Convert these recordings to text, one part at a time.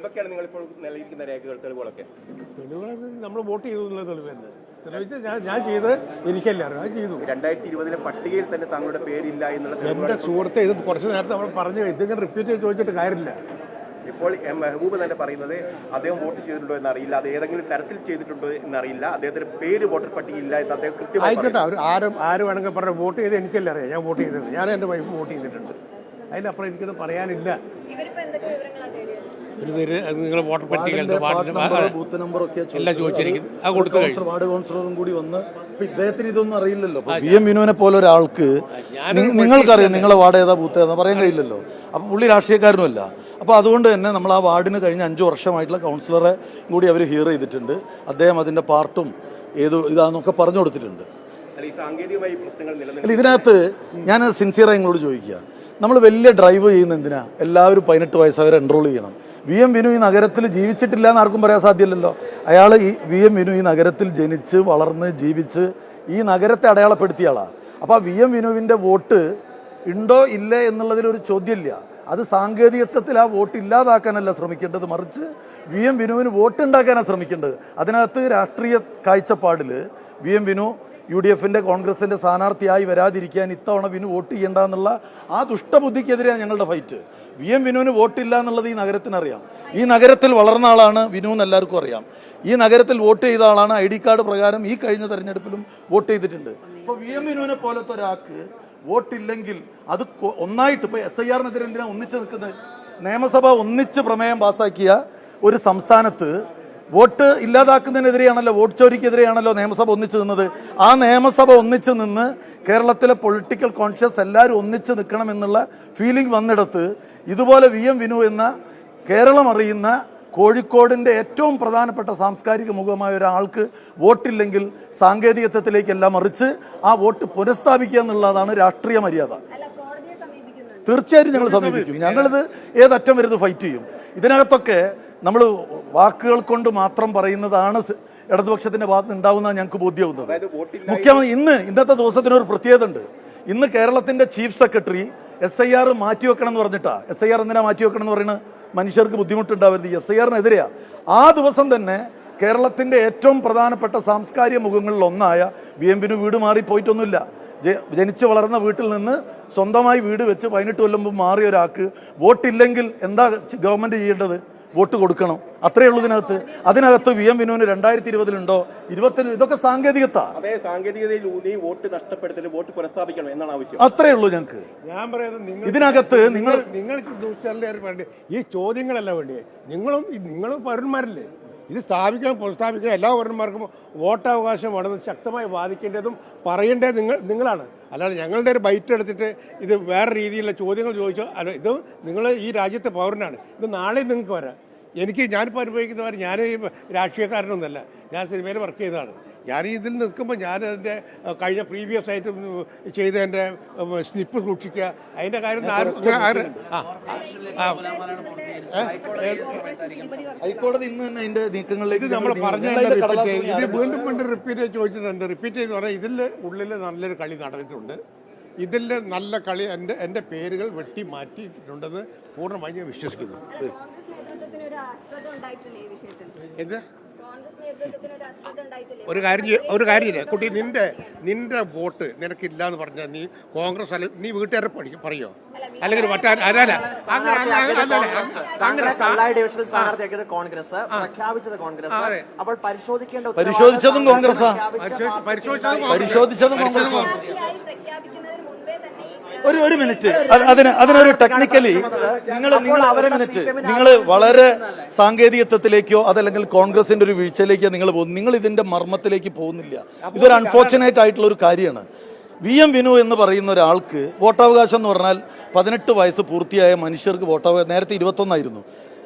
എന്തൊക്കെയാണ് നിങ്ങൾ ഇപ്പോൾ നൽകിയിരിക്കുന്ന രേഖകൾ, തെളിവുകളൊക്കെ? തെളിവുകൾ നമ്മൾ വോട്ട് ചെയ്തു എന്നുള്ള തെളിവ് തന്നെ. ഞാൻ ചെയ്ത് എനിക്കല്ല അറിയാം, ഞാൻ ചെയ്തു. 2020 പട്ടികയിൽ തന്നെ താങ്കളുടെ പേരില്ല എന്നുള്ള എന്റെ സുഹൃത്തെ, ഇത് കുറച്ച് നേരത്തെ നമ്മൾ പറഞ്ഞു, ഇതിങ്ങനെ റിപ്പീറ്റ് ചെയ്ത് ചോദിച്ചിട്ട് കാര്യമില്ല. ഇപ്പോൾ മെഹബൂബ് തന്നെ പറയുന്നത് അദ്ദേഹം വോട്ട് ചെയ്തിട്ടുണ്ടോ എന്നറിയില്ല, അത് ഏതെങ്കിലും തരത്തിൽ ചെയ്തിട്ടുണ്ടോ എന്നറിയില്ല, അദ്ദേഹത്തിന്റെ പേര് വോട്ടർ പട്ടികയില്ല എന്ന് അദ്ദേഹം കൃത്യമായി. ആയിക്കോട്ടെ, അവർ ആര് വേണമെങ്കിൽ പറഞ്ഞ വോട്ട് ചെയ്ത് എനിക്കല്ല അറിയാം. ഞാൻ വോട്ട് ചെയ്തിട്ടുണ്ട്, ഞാൻ എൻ്റെ വൈഫ് വോട്ട് ചെയ്തിട്ടുണ്ട്. അതിലപ്പുറം എനിക്കൊന്നും പറയാനില്ല. നിങ്ങൾ വോട്ടർ പട്ടിക ബൂത്ത് നമ്പർ ഒക്കെ എല്ലാം ചോദിച്ചിരിക്കുന്നു, അത് കൊടുത്തു. വാർഡ് കൗൺസിലറും കൂടി വന്ന് ഇദ്ദേഹത്തിന് ഇതൊന്നും അറിയില്ലല്ലോ. വി എം വിനുവിനെ പോലെ ഒരാൾക്ക് നിങ്ങൾക്കറിയാം നിങ്ങളെ വാർഡ് ഏതാ ബൂത്ത് ഏതാ പറയാൻ കഴിയില്ലല്ലോ. അപ്പം പുള്ളി രാഷ്ട്രീയക്കാരനുമല്ല. അപ്പോൾ അതുകൊണ്ട് തന്നെ നമ്മൾ ആ വാർഡിന് കഴിഞ്ഞ 5 വർഷമായിട്ടുള്ള കൗൺസിലറെ കൂടി അവർ ഹിയർ ചെയ്തിട്ടുണ്ട്. അദ്ദേഹം അതിൻ്റെ പാർട്ടും ഇതാന്നൊക്കെ പറഞ്ഞു കൊടുത്തിട്ടുണ്ട്. അല്ല, ഇതിനകത്ത് ഞാൻ സിൻസിയറായി നിങ്ങളോട് ചോദിക്കുക, നമ്മൾ വലിയ ഡ്രൈവ് ചെയ്യുന്ന എന്തിനാ? എല്ലാവരും 18 വയസ്സവരെ എൻറോൾ ചെയ്യണം. വി എം വിനു ഈ നഗരത്തിൽ ജീവിച്ചിട്ടില്ല എന്ന് ആർക്കും പറയാൻ സാധ്യമല്ലല്ലോ. അയാൾ വി എം വിനു ഈ നഗരത്തിൽ ജനിച്ച് വളർന്ന് ജീവിച്ച് ഈ നഗരത്തെ അടയാളപ്പെടുത്തിയ ആളാണ്. അപ്പോൾ ആ വി എം വിനുവിൻ്റെ വോട്ട് ഉണ്ടോ ഇല്ലേ എന്നുള്ളതിലൊരു ചോദ്യമില്ല. അത് സാങ്കേതികത്വത്തിൽ ആ വോട്ട് ഇല്ലാതാക്കാനല്ല ശ്രമിക്കേണ്ടത്, മറിച്ച് വി എം വിനുവിന് വോട്ട് ഉണ്ടാക്കാനാണ് ശ്രമിക്കേണ്ടത്. അതിനകത്ത് രാഷ്ട്രീയ കാഴ്ചപ്പാടിൽ വി എം വിനു UDF കോൺഗ്രസിൻ്റെ സ്ഥാനാർത്ഥിയായി വരാതിരിക്കാൻ ഇത്തവണ വിനു വോട്ട് ചെയ്യേണ്ട എന്നുള്ള ആ ദുഷ്ടബുദ്ധിക്കെതിരെയാണ് ഞങ്ങളുടെ ഫൈറ്റ്. വി എം വിനുവിന് വോട്ടില്ല എന്നുള്ളത് ഈ നഗരത്തിനറിയാം. ഈ നഗരത്തിൽ വളർന്ന ആളാണ് വിനു എന്ന് എല്ലാവർക്കും അറിയാം. ഈ നഗരത്തിൽ വോട്ട് ചെയ്ത ആളാണ്. ID കാർഡ് പ്രകാരം ഈ കഴിഞ്ഞ തെരഞ്ഞെടുപ്പിലും വോട്ട് ചെയ്തിട്ടുണ്ട്. ഇപ്പോൾ വി എം വിനുവിനെ പോലത്തെ ഒരാൾക്ക് വോട്ടില്ലെങ്കിൽ അത് ഒന്നായിട്ട് ഇപ്പോൾ SIR-നെതിരെ എന്തിനാ ഒന്നിച്ച് നിൽക്കുന്നത്? നിയമസഭ ഒന്നിച്ച് പ്രമേയം പാസ്സാക്കിയ ഒരു സംസ്ഥാനത്ത് വോട്ട് ഇല്ലാതാക്കുന്നതിനെതിരെയാണല്ലോ, വോട്ട് ചോരിക്കെതിരെയാണല്ലോ നിയമസഭ ഒന്നിച്ചു നിന്നത്. ആ നിയമസഭ ഒന്നിച്ചു നിന്ന് കേരളത്തിലെ പൊളിറ്റിക്കൽ കോൺഷ്യസ് എല്ലാവരും ഒന്നിച്ച് നിൽക്കണമെന്നുള്ള ഫീലിംഗ് വന്നിടത്ത് ഇതുപോലെ വി എം വിനു എന്ന കേരളം അറിയുന്ന കോഴിക്കോടിൻ്റെ ഏറ്റവും പ്രധാനപ്പെട്ട സാംസ്കാരിക മുഖമായ ഒരാൾക്ക് വോട്ടില്ലെങ്കിൽ സാങ്കേതികത്വത്തിലേക്കെല്ലാം മറിച്ച് ആ വോട്ട് പുനഃസ്ഥാപിക്കുക എന്നുള്ളതാണ് രാഷ്ട്രീയ മര്യാദ. തീർച്ചയായിട്ടും ഞങ്ങൾ സമീപിക്കും. ഞങ്ങളിത് ഏതറ്റം വരുന്നത് ഫൈറ്റ് ചെയ്യും. ഇതിനകത്തൊക്കെ നമ്മൾ വാക്കുകൾ കൊണ്ട് മാത്രം പറയുന്നതാണ് ഇടതുപക്ഷത്തിന്റെ ഭാഗത്ത് ഉണ്ടാവുന്ന ഞങ്ങൾക്ക് ബോധ്യമാവുന്നത്. മുഖ്യമന്ത്രി ഇന്നത്തെ ദിവസത്തിനൊരു പ്രത്യേകത ഉണ്ട്. ഇന്ന് കേരളത്തിന്റെ ചീഫ് സെക്രട്ടറി SIR മാറ്റിവെക്കണം എന്ന് പറഞ്ഞിട്ടാ. SIR എന്തിനാ മാറ്റിവെക്കണം എന്ന് പറയുന്നത്? മനുഷ്യർക്ക് ബുദ്ധിമുട്ടുണ്ടാവരുത്. SIR-നെതിരെയാ. ആ ദിവസം തന്നെ കേരളത്തിന്റെ ഏറ്റവും പ്രധാനപ്പെട്ട സാംസ്കാരിക മുഖങ്ങളിൽ ഒന്നായ വി എം വിനു വീട് മാറി പോയിട്ടൊന്നുമില്ല. ജനിച്ചു വളർന്ന വീട്ടിൽ നിന്ന് സ്വന്തമായി വീട് വെച്ച് 18 കൊല്ലം മുമ്പ് മാറിയ ഒരാൾക്ക് വോട്ടില്ലെങ്കിൽ എന്താ ഗവൺമെന്റ് ചെയ്യേണ്ടത്? വോട്ട് കൊടുക്കണം. അത്രയേ ഉള്ളൂ ഇതിനകത്ത്. അതിനകത്ത് വി എം വിനുവിന് 2020 20 ഇതൊക്കെ സാങ്കേതികതയിൽ വോട്ട് നഷ്ടപ്പെടുത്തില്ല, വോട്ട് പുനഃസ്ഥാപിക്കണം എന്നാണ് ആവശ്യം. അത്രയേ ഉള്ളൂ ഞങ്ങൾക്ക്. ഞാൻ പറയുന്നത് ഇതിനകത്ത് നിങ്ങൾക്ക് ഈ ചോദ്യങ്ങളല്ല വേണ്ടിയേ. നിങ്ങളും പൗരന്മാരല്ലേ? ഇത് സ്ഥാപിക്കാൻ പുനഃസ്ഥാപിക്കാൻ എല്ലാ പൗരന്മാർക്കും വോട്ടവകാശം വേണമെന്ന് ശക്തമായി വാദിക്കേണ്ടതും പറയേണ്ടത് നിങ്ങളാണ്. അല്ലാതെ ഞങ്ങളുടെ ഒരു ബൈറ്റ് എടുത്തിട്ട് ഇത് വേറെ രീതിയിലുള്ള ചോദ്യങ്ങൾ ചോദിച്ചോ അല്ല. ഇത് നിങ്ങൾ ഈ രാജ്യത്തെ പൗരനാണ്. ഇത് നാളെ നിങ്ങൾക്ക് വരാം. ഞാനിപ്പോൾ അനുഭവിക്കുന്നവർ ഞാൻ രാഷ്ട്രീയക്കാരനൊന്നുമല്ല. ഞാൻ സിനിമയിൽ വർക്ക് ചെയ്തതാണ്. ഞാൻ ഇതിൽ നിൽക്കുമ്പോൾ ഞാൻ അതിൻ്റെ കഴിഞ്ഞ പ്രീവിയസ് ആയിട്ട് ചെയ്തതിൻ്റെ സ്ലിപ്പ് സൂക്ഷിക്കുക, അതിൻ്റെ കാര്യം ഹൈക്കോടതി ഇന്ന് തന്നെ അതിന്റെ നീക്കങ്ങളിലേക്ക് നമ്മൾ പറഞ്ഞ ഇത് വീണ്ടും റിപ്പീറ്റ് ചെയ്ത് ചോദിച്ചിട്ടുണ്ട്. റിപ്പീറ്റ് ചെയ്ത് പറഞ്ഞാൽ ഇതിൻ്റെ ഉള്ളിൽ നല്ലൊരു കളി നടന്നിട്ടുണ്ട്. ഇതിൽ നല്ല കളി എൻ്റെ പേരുകൾ വെട്ടി മാറ്റിയിട്ടുണ്ടെന്ന് പൂർണ്ണമായി ഞാൻ വിശ്വസിക്കുന്നു. എന്ത് ഒരു കാര്യമില്ല കുട്ടി, നിന്റെ വോട്ട് നിനക്കില്ല എന്ന് പറഞ്ഞാൽ നീ കോൺഗ്രസ് അല്ല, നീ വീട്ടുകാരെ പറയോ? അല്ലെങ്കിൽ പരിശോധിച്ചതും കോൺഗ്രസ്. ഒരു മിനിറ്റ്, അതിനൊരു ടെക്നിക്കലി നിങ്ങൾ വളരെ സാങ്കേതികത്വത്തിലേക്കോ അതല്ലെങ്കിൽ കോൺഗ്രസിന്റെ ഒരു വീഴ്ചയിലേക്കോ നിങ്ങൾ ഇതിന്റെ മർമ്മത്തിലേക്ക് പോകുന്നില്ല. ഇതൊരു അൺഫോർച്ചുനേറ്റ് ആയിട്ടുള്ള ഒരു കാര്യമാണ്. വി എം വിനു എന്ന് പറയുന്ന ഒരാൾക്ക് വോട്ടവകാശം എന്ന് പറഞ്ഞാൽ 18 വയസ്സ് പൂർത്തിയായ മനുഷ്യർക്ക് വോട്ടവകാശം നേരത്തെ 21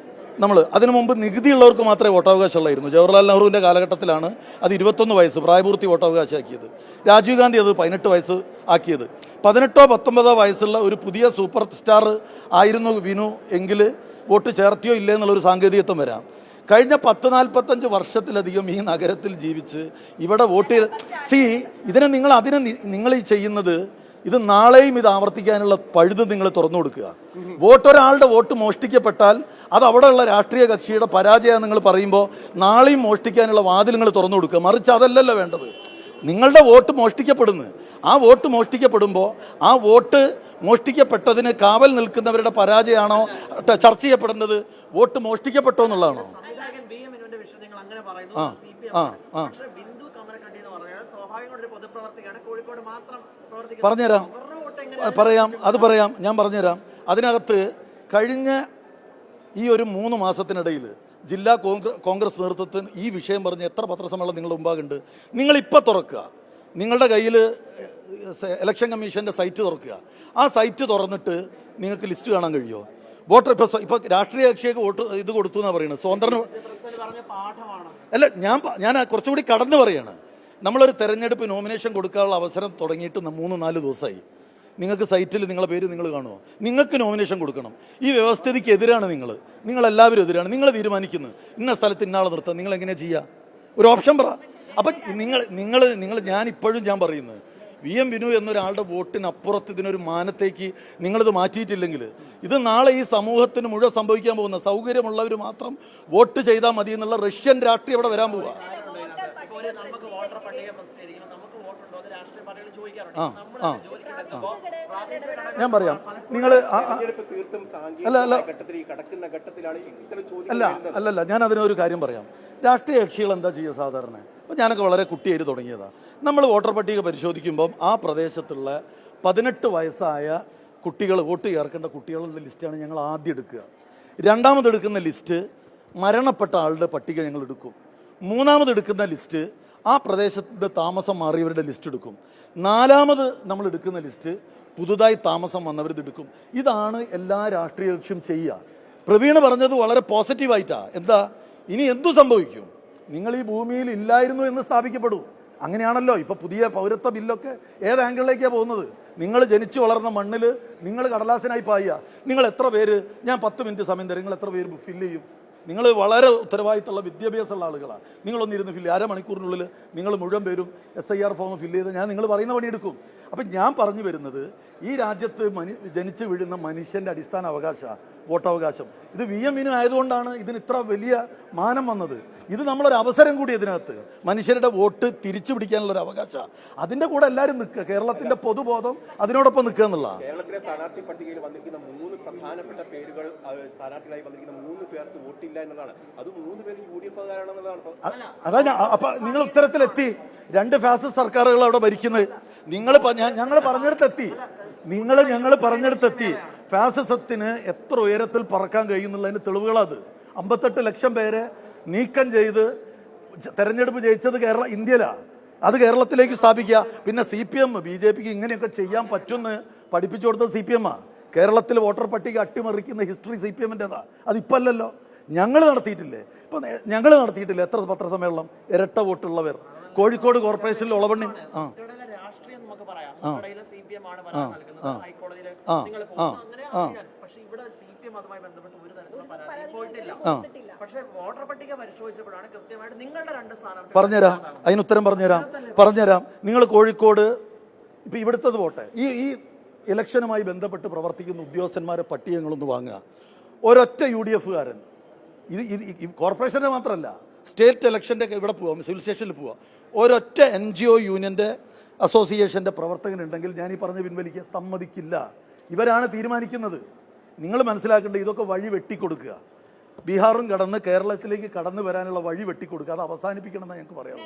നമ്മൾ അതിനു മുമ്പ് നികുതിയുള്ളവർക്ക് മാത്രമേ വോട്ടവകാശം ഉള്ളായിരുന്നു. ജവഹർലാൽ നെഹ്റുവിൻ്റെ കാലഘട്ടത്തിലാണ് അത് 21 വയസ്സ് പ്രായപൂർത്തി വോട്ടവകാശമാക്കിയത്. രാജീവ് ഗാന്ധി അത് 18 വയസ്സ് ആക്കിയത്. 18 19 വയസ്സുള്ള ഒരു പുതിയ സൂപ്പർ സ്റ്റാർ ആയിരുന്നു വിനു എങ്കിൽ വോട്ട് ചേർത്തിയോ ഇല്ലേ എന്നുള്ളൊരു സാങ്കേതികത്വം വരാം. കഴിഞ്ഞ 40-45 വർഷത്തിലധികം ഈ നഗരത്തിൽ ജീവിച്ച് ഇവിടെ വോട്ട് ചെയ്ത് ഇതിനെ നിങ്ങൾ ഈ ചെയ്യുന്നത് ഇത് നാളെയും ഇത് ആവർത്തിക്കാനുള്ള പഴുത് നിങ്ങൾ തുറന്നു കൊടുക്കുക. ഒരാളുടെ വോട്ട് മോഷ്ടിക്കപ്പെട്ടാൽ അത് അവിടെയുള്ള രാഷ്ട്രീയ കക്ഷിയുടെ പരാജയം നിങ്ങൾ പറയുമ്പോൾ നാളെയും മോഷ്ടിക്കാനുള്ള വാതിൽ നിങ്ങൾ തുറന്നു കൊടുക്കുക. മറിച്ച് അതല്ലല്ലോ വേണ്ടത്. നിങ്ങളുടെ വോട്ട് മോഷ്ടിക്കപ്പെടുന്നു. ആ വോട്ട് മോഷ്ടിക്കപ്പെടുമ്പോൾ ആ വോട്ട് മോഷ്ടിക്കപ്പെട്ടതിന് കാവൽ നിൽക്കുന്നവരുടെ പരാജയമാണോ ചർച്ച ചെയ്യപ്പെടേണ്ടത്? വോട്ട് മോഷ്ടിക്കപ്പെട്ടോ എന്നുള്ളതാണോ? പറയാം. ഞാൻ പറഞ്ഞുതരാം. അതിനകത്ത് കഴിഞ്ഞ ഈ ഒരു 3 മാസത്തിനിടയിൽ ജില്ലാ കോൺഗ്രസ് നേതൃത്വത്തിന് ഈ വിഷയം പറഞ്ഞ് എത്ര പത്രസമ്മേളനം നിങ്ങളുടെ മുമ്പാകുണ്ട്? നിങ്ങളിപ്പോൾ തുറക്കുക, നിങ്ങളുടെ കയ്യിൽ ഇലക്ഷൻ കമ്മീഷൻ്റെ സൈറ്റ് തുറക്കുക. ആ സൈറ്റ് തുറന്നിട്ട് നിങ്ങൾക്ക് ലിസ്റ്റ് കാണാൻ കഴിയുമോ? വോട്ടർ ഇപ്പൊ രാഷ്ട്രീയ കക്ഷിയൊക്കെ വോട്ട് ഇത് കൊടുത്തു എന്നാണ് പറയുന്നത്. സ്വതന്ത്രന് അല്ല, ഞാൻ കുറച്ചുകൂടി കടന്നു പറയാണ്. നമ്മളൊരു തെരഞ്ഞെടുപ്പ് നോമിനേഷൻ കൊടുക്കാനുള്ള അവസരം തുടങ്ങിയിട്ട് 3-4 ദിവസമായി. നിങ്ങൾക്ക് സൈറ്റിൽ നിങ്ങളുടെ പേര് നിങ്ങൾ കാണുമോ? നിങ്ങൾക്ക് നോമിനേഷൻ കൊടുക്കണം. ഈ വ്യവസ്ഥിതിക്ക് എതിരാണ് നിങ്ങളെല്ലാവരും എതിരാണ്. നിങ്ങൾ തീരുമാനിക്കുന്നു ഇന്ന സ്ഥലത്ത് ഇന്നാളെ നിർത്താം. നിങ്ങൾ എങ്ങനെയാ ചെയ്യുക? ഒരു ഓപ്ഷൻ പറ. അപ്പം നിങ്ങൾ ഞാൻ ഇപ്പോഴും ഞാൻ പറയുന്നത്, VM വിനു എന്നൊരാളുടെ വോട്ടിനപ്പുറത്ത് ഇതിനൊരു മാനത്തേക്ക് നിങ്ങളിത് മാറ്റിയിട്ടില്ലെങ്കിൽ ഇത് നാളെ ഈ സമൂഹത്തിന് മുഴുവൻ സംഭവിക്കാൻ പോകുന്ന സൗകര്യമുള്ളവർ മാത്രം വോട്ട് ചെയ്താൽ മതി എന്നുള്ള റഷ്യൻ രാഷ്ട്രീയം ഇവിടെ വരാൻ പോവുക. ഞാൻ പറയാം, നിങ്ങൾ അല്ലല്ല ഞാൻ അതിനൊരു കാര്യം പറയാം. രാഷ്ട്രീയ കക്ഷികൾ എന്താ ചെയ്യുക സാധാരണ? അപ്പോൾ ഞാനൊക്കെ വളരെ കുട്ടിയായിട്ട് തുടങ്ങിയതാണ്. നമ്മൾ വോട്ടർ പട്ടിക പരിശോധിക്കുമ്പം ആ പ്രദേശത്തുള്ള 18 വയസ്സായ കുട്ടികൾ, വോട്ട് ചേർക്കേണ്ട കുട്ടികളുടെ ലിസ്റ്റാണ് ഞങ്ങൾ ആദ്യം എടുക്കുക. രണ്ടാമത് എടുക്കുന്ന ലിസ്റ്റ് മരണപ്പെട്ട ആളുടെ പട്ടിക ഞങ്ങൾ എടുക്കും. മൂന്നാമത് എടുക്കുന്ന ലിസ്റ്റ് ആ പ്രദേശത്ത് താമസം മാറിയവരുടെ ലിസ്റ്റ് എടുക്കും. നാലാമത് നമ്മൾ എടുക്കുന്ന ലിസ്റ്റ് പുതുതായി താമസം വന്നവരിത് എടുക്കും. ഇതാണ് എല്ലാ രാഷ്ട്രീയ കക്ഷിയും ചെയ്യുക. പ്രവീണ് പറഞ്ഞത് വളരെ പോസിറ്റീവായിട്ടാണ്. എന്താ ഇനി എന്തു സംഭവിക്കും? നിങ്ങൾ ഈ ഭൂമിയിൽ ഇല്ലായിരുന്നു എന്ന് സ്ഥാപിക്കപ്പെടൂ. അങ്ങനെയാണല്ലോ ഇപ്പൊ പുതിയ പൗരത്വ ബില്ലൊക്കെ ഏത് ആംഗിളിലേക്കാണ് പോകുന്നത്? നിങ്ങൾ ജനിച്ചു വളർന്ന മണ്ണിൽ നിങ്ങൾ കടലാസിനായി പായുക. നിങ്ങൾ എത്ര പേര്, ഞാൻ 10 മിനിറ്റ് സമയം തരും, നിങ്ങൾ എത്ര പേര് ഫില്ല് ചെയ്യും? നിങ്ങൾ വളരെ ഉത്തരവാദിത്തമുള്ള വിദ്യാഭ്യാസമുള്ള ആളുകളാണ്. നിങ്ങളൊന്നിരുന്ന് ഫില്ല് 1/2 മണിക്കൂറിനുള്ളിൽ നിങ്ങൾ മുഴുവൻ പേരും SIR ഫോം ഫില്ല് ചെയ്ത് ഞാൻ നിങ്ങൾ പറയുന്ന പണിയെടുക്കും. അപ്പം ഞാൻ പറഞ്ഞു വരുന്നത്, ഈ രാജ്യത്ത് ജനിച്ചു വീഴുന്ന മനുഷ്യൻ്റെ അടിസ്ഥാന അവകാശമാണ് വോട്ടവകാശം. ഇത് VM വിനു ആയതുകൊണ്ടാണ് ഇതിന് ഇത്ര വലിയ മാനം വന്നത്. ഇത് നമ്മളൊരു അവസരം കൂടി ഇതിനകത്ത് മനുഷ്യരുടെ വോട്ട് തിരിച്ചു പിടിക്കാനുള്ളൊരു അവകാശം. അതിൻ്റെ കൂടെ എല്ലാവരും നിൽക്കുക. കേരളത്തിൻ്റെ പൊതുബോധം അതിനോടൊപ്പം നിൽക്കുക എന്നുള്ളതാണ്. കേരളത്തിലെ സ്ഥാനാർത്ഥി പട്ടികയിൽ വന്നിരിക്കുന്ന 3 പ്രധാനപ്പെട്ട പേരുകൾ, സ്ഥാനാർത്ഥികളായി വന്നിരിക്കുന്ന 3 പേർക്ക് വോട്ടില്ല എന്നതാണ്. അത് 3 പേരും UDF-കാരാണെന്നുള്ളതാണ്. അതാ അപ്പൊ നിങ്ങൾ ഉത്തരത്തിലെത്തി. 2 ഫാസിസ്റ്റ് സർക്കാരുകൾ അവിടെ ഭരിക്കുന്നത്. ഞങ്ങൾ പറഞ്ഞെടുത്തെത്തി. ഫാസിസത്തിന് എത്ര ഉയരത്തിൽ പറക്കാൻ കഴിയുന്നുള്ളതിന് തെളിവുകളത്. 58 ലക്ഷം പേരെ നീക്കം ചെയ്ത് തെരഞ്ഞെടുപ്പ് ജയിച്ചത് ഇന്ത്യയിലാണ്. അത് കേരളത്തിലേക്ക് സ്ഥാപിക്കുക. പിന്നെ CPM BJPക്ക് ഇങ്ങനെയൊക്കെ ചെയ്യാൻ പറ്റുമെന്ന് പഠിപ്പിച്ചു കൊടുത്തത് CPM-ആണ്. കേരളത്തിൽ വോട്ടർ പട്ടിക അട്ടിമറിക്കുന്ന ഹിസ്റ്ററി CPM-ൻ്റെതാ. അതിപ്പല്ലല്ലോ. ഞങ്ങൾ നടത്തിയിട്ടില്ലേ? എത്ര പത്രസമ്മേളനം? ഇരട്ട വോട്ടുള്ളവർ കോഴിക്കോട് കോർപ്പറേഷനിൽ ഉളവണ്ണി പറഞ്ഞുതരാം. അതിനുത്തരം പറഞ്ഞുതരാം. നിങ്ങൾ കോഴിക്കോട് ഇപ്പൊ ഇവിടുത്തത് പോട്ടെ, ഈ ഇലക്ഷനുമായി ബന്ധപ്പെട്ട് പ്രവർത്തിക്കുന്ന ഉദ്യോഗസ്ഥന്മാരെ പട്ടികങ്ങളൊന്ന് വാങ്ങുക. ഒരൊറ്റ UDF-കാരൻ, ഇത് കോർപ്പറേഷൻ്റെ മാത്രമല്ല, സ്റ്റേറ്റ് ഇലക്ഷൻ്റെ ഇവിടെ പോവാം, സിവിൽ സ്റ്റേഷനിൽ പോവാം, ഒരൊറ്റ NGO യൂണിയൻ്റെ അസോസിയേഷൻ്റെ പ്രവർത്തകനുണ്ടെങ്കിൽ ഞാൻ ഈ പറഞ്ഞ് പിൻവലിക്കാൻ സമ്മതിക്കില്ല. ഇവരാണ് തീരുമാനിക്കുന്നത്. നിങ്ങൾ മനസ്സിലാക്കേണ്ടത് ഇതൊക്കെ വഴി വെട്ടിക്കൊടുക്കുക. ബീഹാറും കടന്ന് കേരളത്തിലേക്ക് കടന്നു വരാനുള്ള വഴി വെട്ടിക്കൊടുക്കുക. അത് അവസാനിപ്പിക്കണം എന്നാണ് ഞങ്ങൾക്ക് പറയാനുള്ളത്.